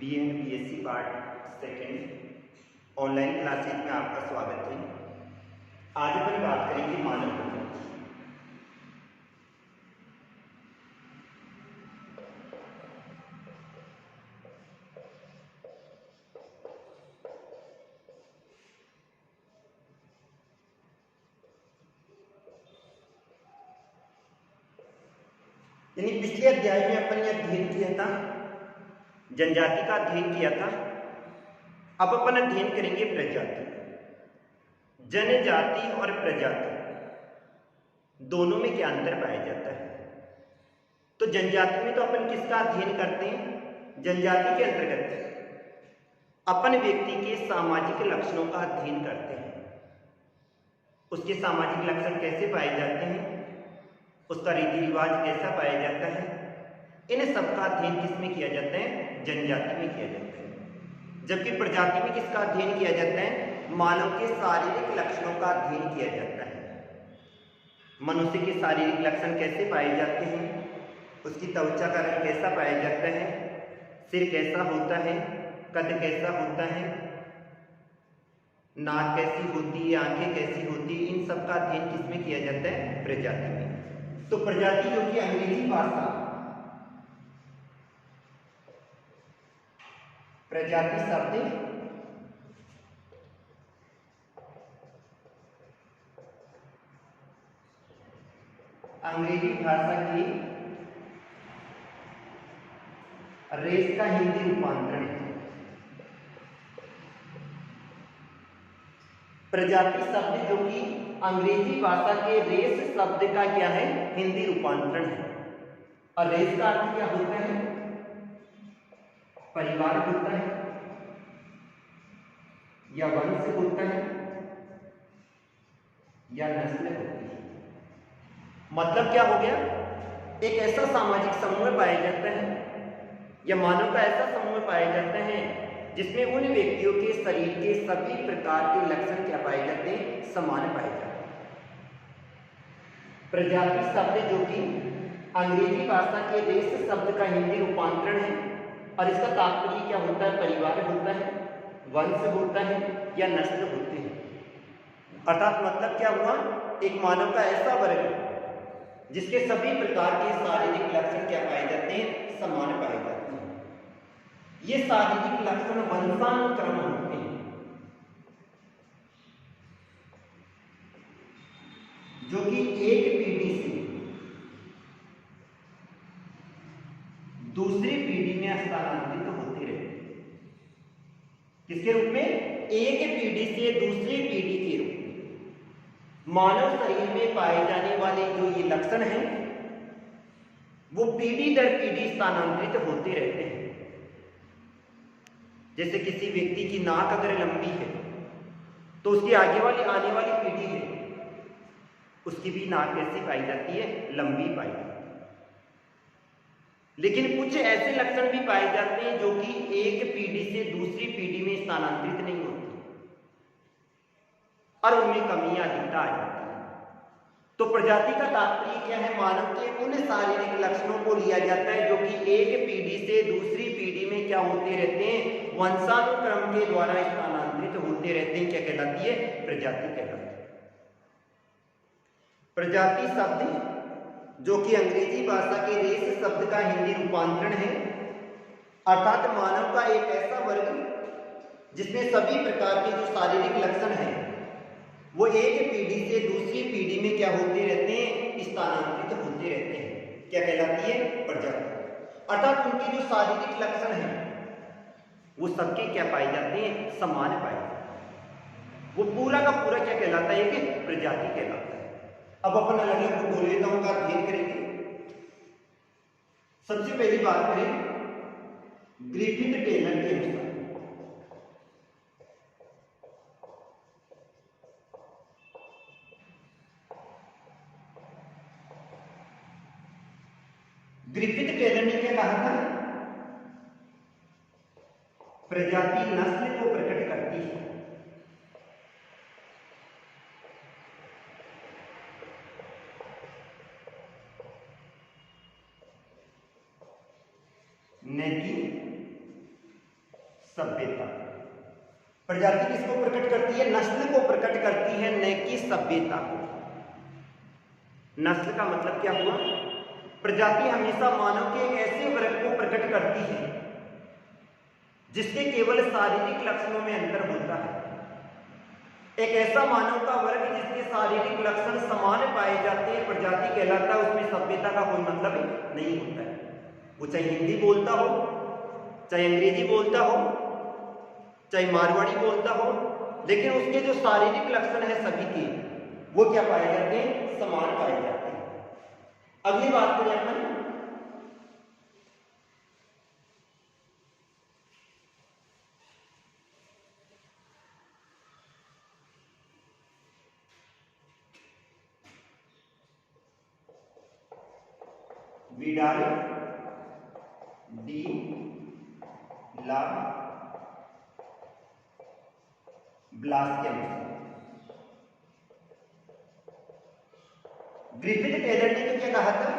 B and B S C part second online classes में आपका स्वागत है। आज अपन बात करेंगे मानव प्रकृति। यानी पिछले अध्याय में अपन ने अध्ययन किया था, जनजाति का अध्ययन किया था। अब अपन अध्ययन करेंगे प्रजाति। जनजाति और प्रजाति दोनों में क्या अंतर पाया जाता है? तो जनजाति में तो अपन किसका अध्ययन करते हैं? जनजाति के अंतर्गत अपन व्यक्ति के सामाजिक लक्षणों का अध्ययन करते हैं। उसके सामाजिक लक्षण कैसे पाए जाते हैं, उसका रीति रिवाज कैसा पाया जाता है, इन सबका अध्ययन किसमें किया जाता है? जनजाति में किया जाता है। जबकि प्रजाति में किसका अध्ययन किया जाता है? मानव के शारीरिक लक्षणों का अध्ययन किया जाता है। मनुष्य के शारीरिक लक्षण कैसे पाए जाते हैं, उसकी त्वचा का रंग कैसा पाया जाता है, सिर कैसा होता है, कद कैसा होता है, नाक कैसी होती है, आंखें कैसी होती है, इन सब का अध्ययन किसमें किया जाता है? प्रजाति में। तो प्रजाति जो कि अंग्रेजी भाषा प्रजाति शब्द अंग्रेजी भाषा की रेस का हिंदी रूपांतरण है। प्रजाति शब्द जो कि अंग्रेजी भाषा के रेस शब्द का क्या है? हिंदी रूपांतरण है। और रेस का अर्थ क्या होता है? परिवार होता है या वंश होता है या नस्ल होती है। मतलब क्या हो गया? एक ऐसा सामाजिक समूह पाया जाता है या मानव का ऐसा समूह पाया जाता है जिसमें उन व्यक्तियों के शरीर के सभी प्रकार के लक्षण क्या पाए जाते हैं? समान पाए जाते हैं। प्रजाति शब्द जो कि अंग्रेजी भाषा के रेस शब्द का हिंदी रूपांतरण है और इसका तात्पर्य क्या होता है? परिवार होता है, वंश होता है या नस्ल होते हैं। अर्थात मतलब क्या हुआ? एक मानव का ऐसा वर्ग जिसके सभी प्रकार के शारीरिक लक्षण क्या पाए जाते हैं? समान पाए जाते हैं। ये शारीरिक लक्षण वंशानुक्रम होते हैं, जो कि एक पीढ़ी से दूसरी पीढ़ी में हस्तांतरित होते रहते हैं। किसके रूप में? एक पीढ़ी से दूसरी पीढ़ी के रूप में। मानव शरीर में पाए जाने वाले जो ये लक्षण हैं वो पीढ़ी दर पीढ़ी स्थानांतरित होते रहते हैं। जैसे किसी व्यक्ति की नाक अगर लंबी है तो उसकी आगे वाली आने वाली पीढ़ी है उसकी भी नाक कैसी पाई जाती है? लंबी पाई जाती है। लेकिन कुछ ऐसे लक्षण भी पाए जाते हैं जो कि एक पीढ़ी से दूसरी पीढ़ी में स्थानांतरित नहीं होते और उनमें कमियां अधिकता आ जाती है। तो प्रजाति का तात्पर्य क्या है? मानव के उन शारीरिक लक्षणों को लिया जाता है जो कि एक पीढ़ी से दूसरी पीढ़ी में क्या होते रहते हैं? वंशानुक्रम के द्वारा स्थानांतरित होते रहते हैं। क्या कहलाती है? प्रजाति कहलाती है। प्रजाति शब्द जो कि अंग्रेजी भाषा के रेस शब्द का हिंदी रूपांतरण है, अर्थात मानव का एक ऐसा वर्ग जिसमें सभी प्रकार के जो शारीरिक लक्षण हैं वो एक पीढ़ी से दूसरी पीढ़ी में क्या होते रहते हैं? स्थानांतरित होते रहते हैं। क्या कहलाती है? प्रजाति। अर्थात उनके जो शारीरिक लक्षण हैं वो सबके क्या पाए जाते हैं? समान पाए जाते हैं। वो पूरा का पूरा क्या कहलाता है? कि प्रजाति कहलाता है। अब अपन अलग अलग भूगोलविदों का अध्ययन करेंगे। सबसे पहली बात करें ग्रिफिथ टेलर के अनुसार। ग्रिफिथ टेलर ने क्या कहा था? प्रजाति नस्ल को प्रकट करती है। न कि सभ्यता। प्रजाति किसको प्रकट करती है? नस्ल को प्रकट करती है, न कि सभ्यता को। नस्ल का मतलब क्या हुआ? प्रजाति हमेशा मानव के एक ऐसे वर्ग को प्रकट करती है जिसके केवल शारीरिक लक्षणों में अंतर होता है। एक ऐसा मानव का वर्ग जिसके शारीरिक लक्षण समान पाए जाते हैं प्रजाति कहलाता है। उसमें सभ्यता का कोई मतलब नहीं होता है। वो चाहे हिंदी बोलता हो, चाहे अंग्रेजी बोलता हो, चाहे मारवाड़ी बोलता हो, लेकिन उसके जो शारीरिक लक्षण है सभी के, वो क्या पाए जाते हैं? समान पाए जाते हैं। अगली बात करें अपन विडाल डी ला ब्लास के अनुसार ग्रिफिथ टेलर ने तो क्या कहा था?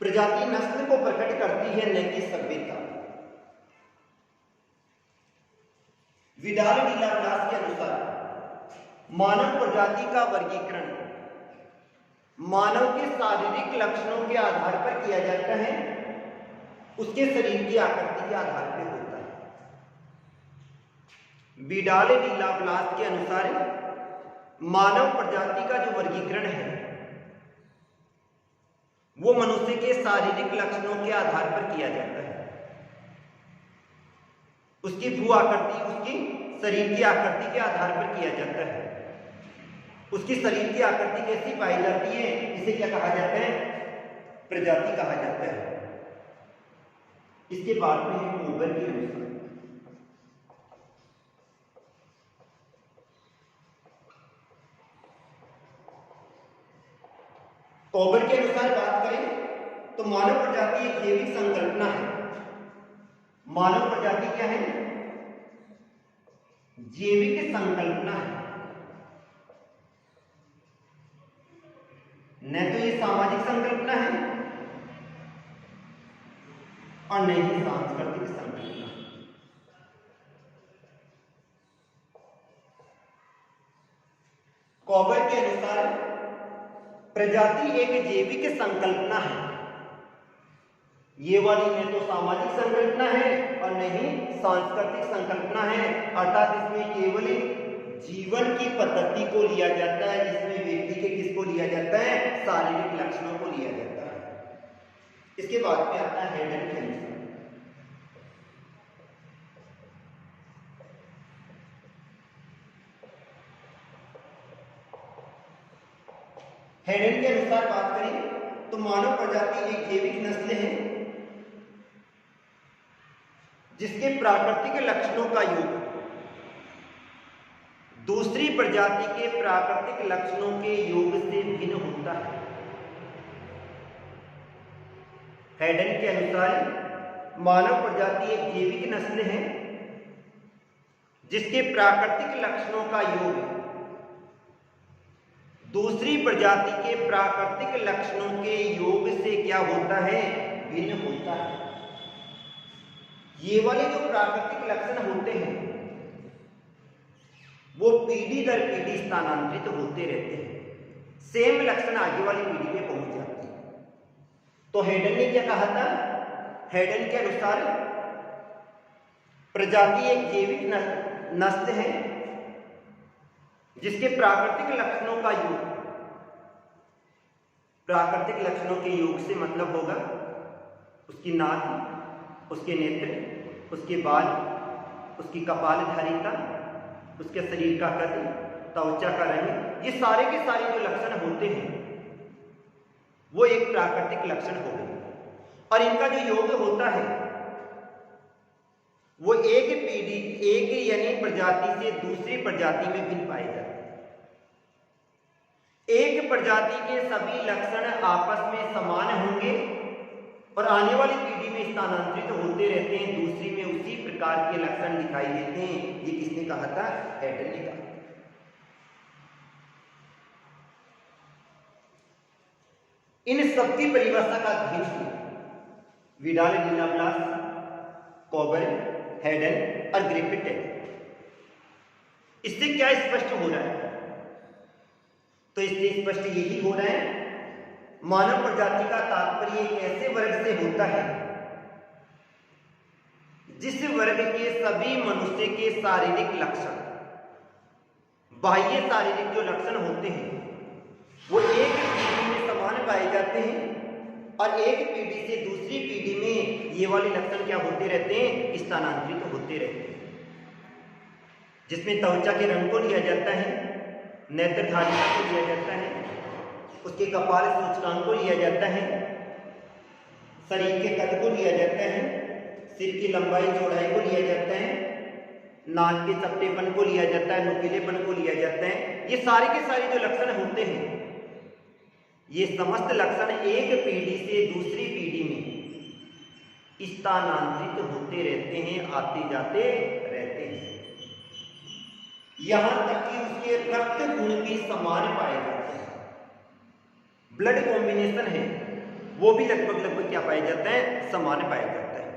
प्रजाति नस्ल को प्रकट करती है, न कि सभ्यता। विडाल डी ला ब्लास के अनुसार मानव प्रजाति का वर्गीकरण मानव के शारीरिक लक्षणों के आधार पर किया जाता है, उसके शरीर की आकृति के आधार पर होता है। विडाल डी ला ब्लास के अनुसार मानव प्रजाति का जो वर्गीकरण है वो मनुष्य के शारीरिक लक्षणों के आधार पर किया जाता है। उसकी भू आकृति, उसकी शरीर की आकृति के आधार पर किया जाता है। उसकी शरीर की आकृति कैसी पाई जाती है, इसे क्या कहा जाता है? प्रजाति कहा जाता है। इसके बाद में है कोबर के अनुसार। कोबर के अनुसार बात करें तो मानव प्रजाति एक जैविक संकल्पना है। मानव प्रजाति क्या है? जैविक संकल्पना है। न तो ये सामाजिक संकल्पना है और न ही सांस्कृतिक संकल्पना। कोबर के अनुसार प्रजाति एक जैविक संकल्पना है। ये वाली न तो सामाजिक संकल्पना है और न ही सांस्कृतिक संकल्पना है। अर्थात इसमें केवल जीवन की पद्धति को लिया जाता है, जिसमें व्यक्ति के किसको लिया जाता है? शारीरिक लक्षणों को लिया जाता है। इसके बाद में आता है हेडन के अनुसार। हेडन के अनुसार बात करें तो मानव प्रजाति एक जैविक नस्ल है जिसके प्राकृतिक लक्षणों का योग दूसरी प्रजाति के प्राकृतिक लक्षणों के योग से भिन्न होता है। हेडन के अनुसार मानव प्रजाति एक जैविक नस्ल है जिसके प्राकृतिक लक्षणों का योग दूसरी प्रजाति के प्राकृतिक लक्षणों के योग से क्या होता है? भिन्न होता है। ये वाले जो प्राकृतिक लक्षण होते हैं वो पीढ़ी दर पीढ़ी स्थानांतरित होते रहते हैं। सेम लक्षण आगे वाली पीढ़ी में पहुंच जाते हैं। तो हेडन ने क्या कहा था? हेडन के अनुसार प्रजाति एक जैविक नस्ल है जिसके प्राकृतिक लक्षणों का योग, प्राकृतिक लक्षणों के योग से मतलब होगा उसकी नाक, उसके नेत्र, उसके बाल, उसकी कपालधारिता, उसके शरीर का कद, त्वचा का रंग, ये सारे के सारे जो लक्षण होते हैं वो एक प्राकृतिक लक्षण हो गए। और इनका जो योग होता है वो एक पीढ़ी, एक यानी प्रजाति से दूसरी प्रजाति में भिन्न पाए जाते हैं। एक प्रजाति के सभी लक्षण आपस में समान होंगे और आने वाली पीढ़ी में स्थानांतरित होते रहते हैं, दूसरी में उसी प्रकार के लक्षण दिखाई देते हैं। ये किसने कहा था? हेडन ने कहा। इन सबकी परिभाषा का अध्ययन विडाल डी ला ब्लास, कोबर, हेडन और ग्रिफिथ। इससे क्या स्पष्ट हो रहा है? तो इससे स्पष्ट यही हो रहा है, मानव प्रजाति का तात्पर्य एक ऐसे वर्ग से होता है जिस वर्ग के सभी मनुष्य के शारीरिक लक्षण, बाह्य शारीरिक जो लक्षण होते हैं वो एक पीढ़ी में समान पाए जाते हैं और एक पीढ़ी से दूसरी पीढ़ी में ये वाले लक्षण क्या होते रहते हैं? स्थानांतरित होते रहते हैं। जिसमें त्वचा के रंग को लिया जाता है, नेत्रधारिता को लिया जाता है, उसके कपाल सूचकांक को लिया जाता है, शरीर के कद को लिया जाता है, सिर की लंबाई चौड़ाई को लिया जाता है, नाक के चपटेपन को लिया जाता है, नुकीलेपन को लिया जाता है। ये सारे के सारे जो लक्षण होते हैं, ये समस्त लक्षण एक पीढ़ी से दूसरी पीढ़ी में स्थानांतरित होते रहते हैं, आते जाते रहते हैं। यहां तक कि उसके रक्त गुण भी समान पाए जाते हैं। ब्लड कॉम्बिनेशन है वो भी लगभग क्या पाया जाता है? समान पाया जाता है।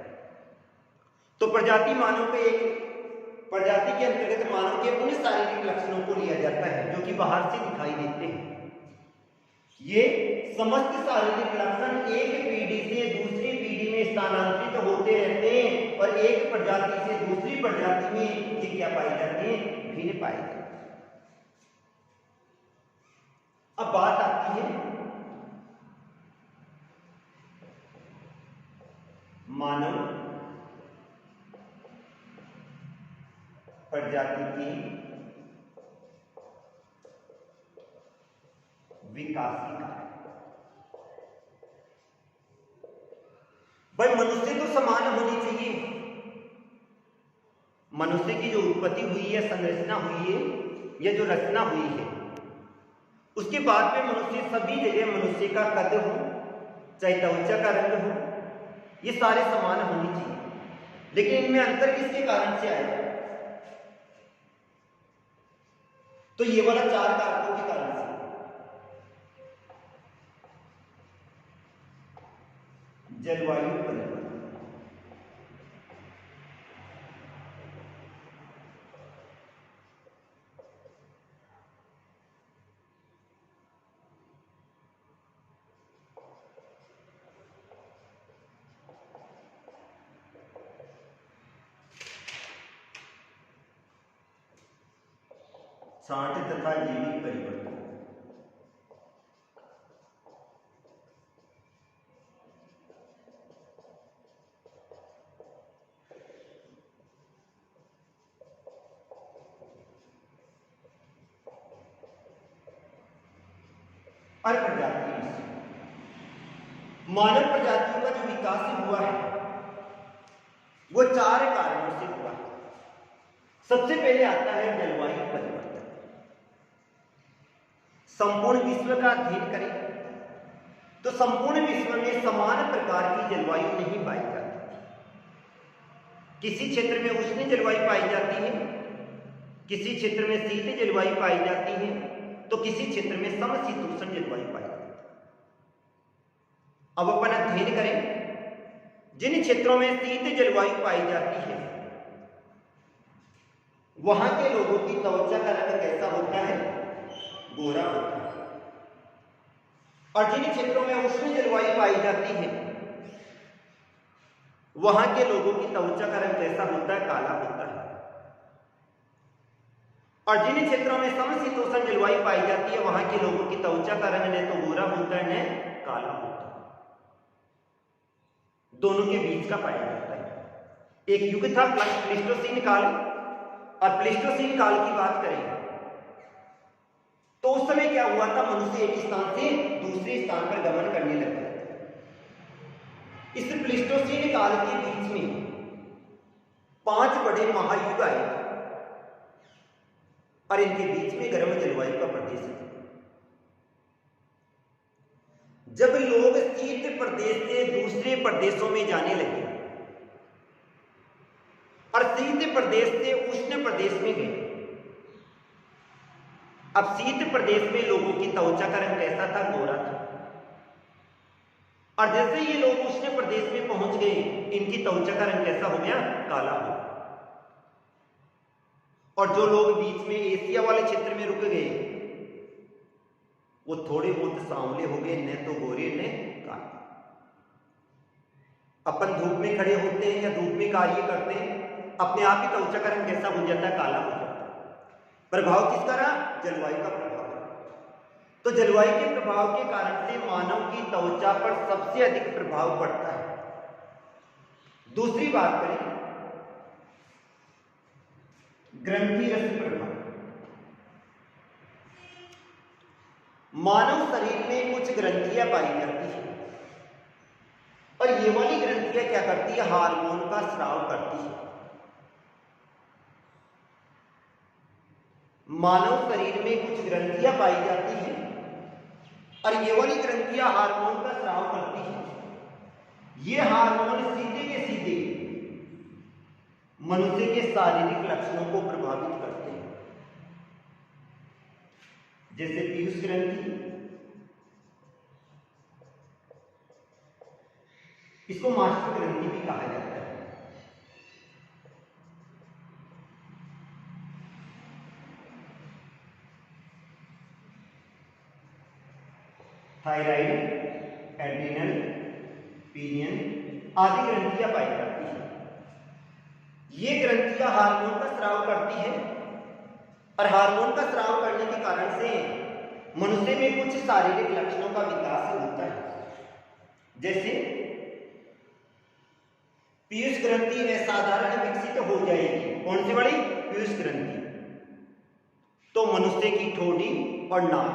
तो प्रजाति मानव के एक प्रजाति के अंतर्गत मानव के उन शारीरिक लक्षणों को लिया जाता है जो कि बाहर से दिखाई देते हैं। ये समस्त शारीरिक लक्षण एक पीढ़ी से दूसरी पीढ़ी में स्थानांतरित होते रहते हैं और एक प्रजाति से दूसरी प्रजाति में ये क्या पाए जाते हैं? भिन्न पाए जाते हैं। अब बात आती है मानव प्रजाति की विकासिका। भाई मनुष्य तो समान होनी चाहिए। मनुष्य की जो उत्पत्ति हुई है, संरचना हुई है या जो रचना हुई है, उसके बाद में मनुष्य सभी जगह मनुष्य का कद हो, चाहे त्वचा का रंग हो, ये सारे समान होनी चाहिए। लेकिन इनमें अंतर किसके कारण से आएगा? तो ये वाला 4 कारकों के कारण से। जलवायु परिवर्तन, छांट तथा जैविक परिवर्तन। और प्रजाति, मानव प्रजातियों का जो विकास हुआ है वो 4 कारणों से हुआ है। सबसे पहले आता है जलवायु परिवर्तन। संपूर्ण विश्व का अध्ययन करें तो संपूर्ण विश्व में समान प्रकार की जलवायु नहीं पाई जाती। किसी क्षेत्र में उष्ण जलवायु पाई जाती है, किसी क्षेत्र में शीत जलवायु पाई जाती है, तो किसी क्षेत्र में समशीतोष्ण जलवायु पाई जाती है। अब अपन अध्ययन करें, जिन क्षेत्रों में शीत जलवायु पाई जाती है वहां के लोगों की त्वचा का रंग कैसा होता है? गोरा होता है। और जिन क्षेत्रों में उष्ण जलवायु पाई जाती है वहां के लोगों की त्वचा का रंग कैसा होता है? काला होता है। और जिन क्षेत्रों में समशीतोष्ण जलवायु पाई जाती है वहां के लोगों की त्वचा का रंग न तो गोरा होता है न काला होता है, दोनों के बीच का पाया जाता है। एक युग था प्लीस्टोसीन काल, और प्लीस्टोसीन काल की बात करें तो उस समय क्या हुआ था? मनुष्य एक स्थान से दूसरे स्थान पर गमन करने लगा। इस प्लीस्टोसीन काल के बीच में 5 बड़े महायुग आए और इनके बीच में गर्म जलवायु का प्रदेश है। जब लोग शीत प्रदेश से दूसरे प्रदेशों में जाने लगे और शीत प्रदेश से उष्ण प्रदेश में गए, अब शीत प्रदेश में लोगों की त्वचा का रंग कैसा था? गोरा था। और जैसे ये लोग उष्ण प्रदेश में पहुंच गए, इनकी त्वचा का रंग कैसा हो गया? काला हो गया। और जो लोग बीच में एशिया वाले क्षेत्र में रुक गए वो थोड़े बहुत सांवले हो गए, न तो गोरे न काले। अपन धूप में खड़े होते हैं या धूप में कार्य करते हैं, अपने आप ही त्वचा का रंग कैसा हो जाता है, काला हो जाता है। प्रभाव किसका रहा? जलवायु का प्रभाव। तो जलवायु के प्रभाव के कारण से मानव की त्वचा पर सबसे अधिक प्रभाव पड़ता है। दूसरी बात करें ग्रंथि रस प्रभाव। मानव शरीर में कुछ ग्रंथियां पाई जाती है और ये वाली ग्रंथियां क्या करती है? हार्मोन का स्राव करती है। मानव शरीर में कुछ ग्रंथियां पाई जाती हैं और ये वाली ग्रंथियां हार्मोन का स्राव करती हैं। ये हार्मोन सीधे के सीधे मनुष्य के शारीरिक लक्षणों को प्रभावित करते हैं, जैसे पीयूष ग्रंथि, इसको मास्टर ग्रंथि भी कहा जाता है। थायराइड, एड्रिनल, पीनियन आदि ग्रंथियां पाई जाती हैं। ये ग्रंथियां हार्मोन का स्राव करती हैं और हार्मोन का स्राव करने के कारण से मनुष्य में कुछ शारीरिक लक्षणों का विकास होता है। जैसे पीयूष ग्रंथि असाधारण विकसित हो जाएगी। कौन सी वाली? पीयूष ग्रंथि। तो मनुष्य की ठोड़ी और नाक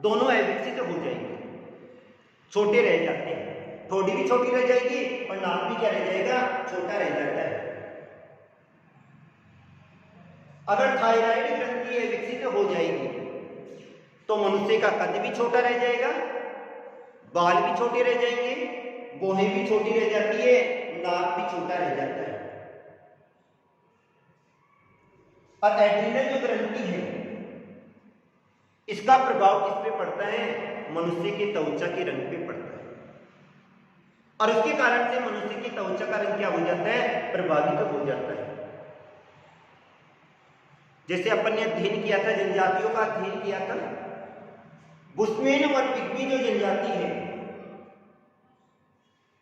दोनों अविकसित हो जाएंगे, छोटे रह जाते हैं। ठोड़ी भी छोटी रह जाएगी और नाक भी क्या रह जाएगा? छोटा रह जाता है। अगर थायराइड ग्रंथि विकसित हो जाएगी तो मनुष्य का कद भी छोटा रह जाएगा, बाल भी छोटे रह जाएंगे, भौहें भी छोटी रह जाती है, नाक भी छोटा रह जाता है। और एड्रिनल जो ग्रंथि है इसका प्रभाव किस पे पड़ता है? मनुष्य के त्वचा के रंग पे पड़ता है और उसके कारण से मनुष्य की त्वचा का रंग क्या हो जाता है? प्रभावित हो जाता है। जैसे अपन ने अध्ययन किया था, जनजातियों का अध्ययन किया था, बुश्मेन और पिग्मी जो जनजाति है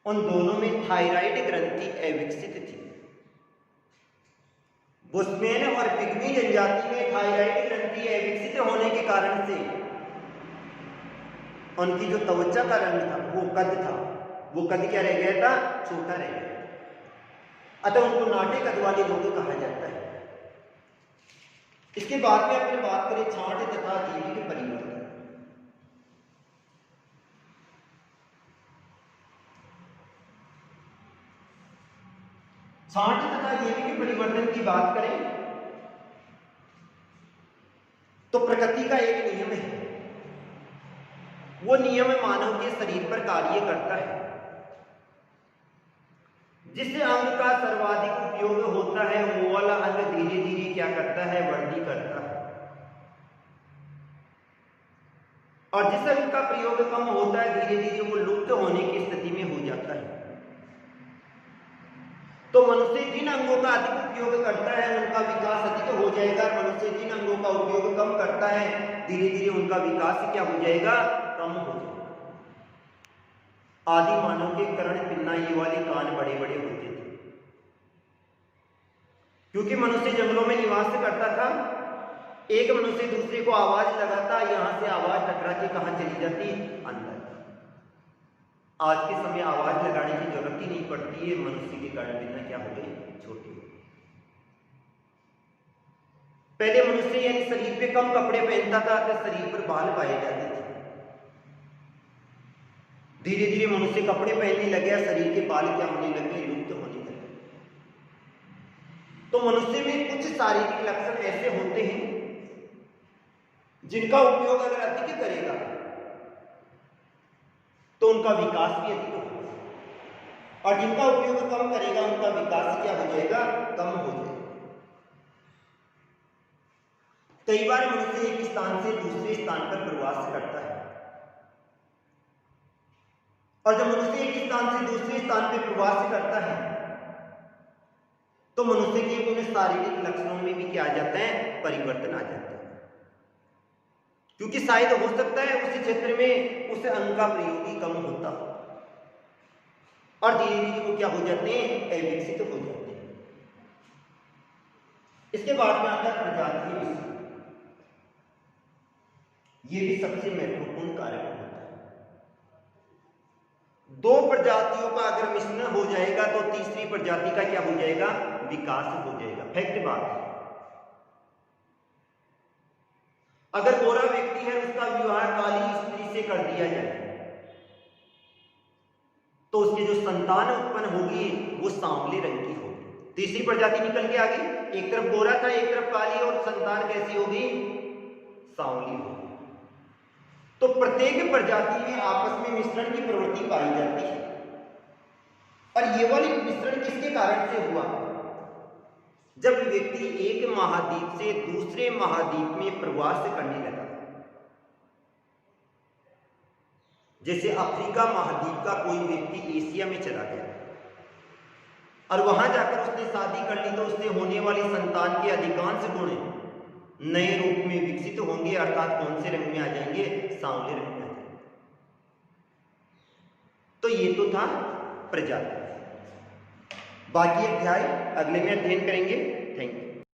उन दोनों में थायराइड ग्रंथि अविकसित थी। बुश्मेन और पिग्मी जनजाति में थायराइड ग्रंथि अविकसित होने के कारण से उनकी जो त्वचा का रंग था, वो कद था, वो कद क्या रह गया था? छोटा रह गया। अतः उनको नाटे कद वाले लोग कहा जाता है। इसके बाद में अपनी बात करें छांट तथा जैविक परिवर्तन। छांट तथा जैविक परिवर्तन की बात करें तो प्रकृति का एक नियम है। वो नियम मानव के शरीर पर कार्य करता है। जिस अंग का सर्वाधिक उपयोग होता है वो वाला अंग धीरे धीरे क्या करता है? वृद्धि करता है। और जिस अंग का प्रयोग कम होता है धीरे धीरे वो लुप्त होने की स्थिति में हो जाता है। तो मनुष्य जिन अंगों का अधिक उपयोग करता है उनका विकास अधिक हो जाएगा, और मनुष्य जिन अंगों का उपयोग कम करता है धीरे धीरे उनका विकास क्या हो जाएगा? कम हो जाएगा। आदि मानव के कर्ण, पिन्ना, ये वाले कान बड़े बड़े होते थे क्योंकि मनुष्य जंगलों में निवास करता था। एक मनुष्य दूसरे को आवाज लगाता, यहां से आवाज टकरा के कहां चली जाती? अंदर। आज के समय आवाज लगाने की जरूरत ही नहीं पड़ती है। मनुष्य के कर्ण, पिन्ना क्या हो गई? छोटी हो गई। पहले मनुष्य यानी शरीर पे कम कपड़े पहनता था तो शरीर पर बाल पाए जाते थे। धीरे धीरे मनुष्य कपड़े पहनने लगे, शरीर के बाल क्या होने लगे? लुप्त होने लगे। तो मनुष्य में कुछ शारीरिक लक्षण ऐसे होते हैं जिनका उपयोग अगर अधिक करेगा तो उनका विकास भी अधिक होगा, और जिनका उपयोग कम करेगा उनका विकास क्या हो जाएगा? कम हो जाएगा। कई बार मनुष्य एक स्थान से दूसरे स्थान पर प्रवास करता है, और जब मनुष्य एक स्थान से दूसरे स्थान पर प्रवास करता है तो मनुष्य के उन शारीरिक लक्षणों में भी क्या आ जाता है, परिवर्तन आ जाता है। क्योंकि शायद हो सकता है उस क्षेत्र में उस अंग का प्रयोग ही कम होता हो और धीरे धीरे वो क्या हो जाते हैं, अविकसित हो जाते हैं। इसके बाद में आता है प्रजातीय विषय। ये भी सबसे महत्वपूर्ण कारक होता है। दो प्रजातियों का अगर मिश्रण हो जाएगा तो तीसरी प्रजाति का क्या हो जाएगा, विकास हो जाएगा। फैक्ट बात है। अगर गोरा व्यक्ति है उसका विवाह काली स्त्री से कर दिया जाए तो उसकी जो संतान उत्पन्न होगी वो सांवले रंग की होगी। तीसरी प्रजाति निकल के आ गई, एक तरफ गोरा था एक तरफ काली, और संतान कैसी होगी, सांवली होगी। तो प्रत्येक प्रजाति में आपस में मिश्रण की प्रवृत्ति पाई जाती है। और ये वाली मिश्रण किसके कारण से हुआ, जब व्यक्ति एक महाद्वीप से दूसरे महाद्वीप में प्रवास करने लगा। जैसे अफ्रीका महाद्वीप का कोई व्यक्ति एशिया में चला गया और वहां जाकर उसने शादी कर ली तो उससे होने वाली संतान के अधिकांश गुण नए रूप में विकसित होंगे, अर्थात कौन से रंग में आ जाएंगे, सांवले रंग में आ जाएंगे। तो ये तो था प्रजाति। बाकी अध्याय अगले में अध्ययन करेंगे।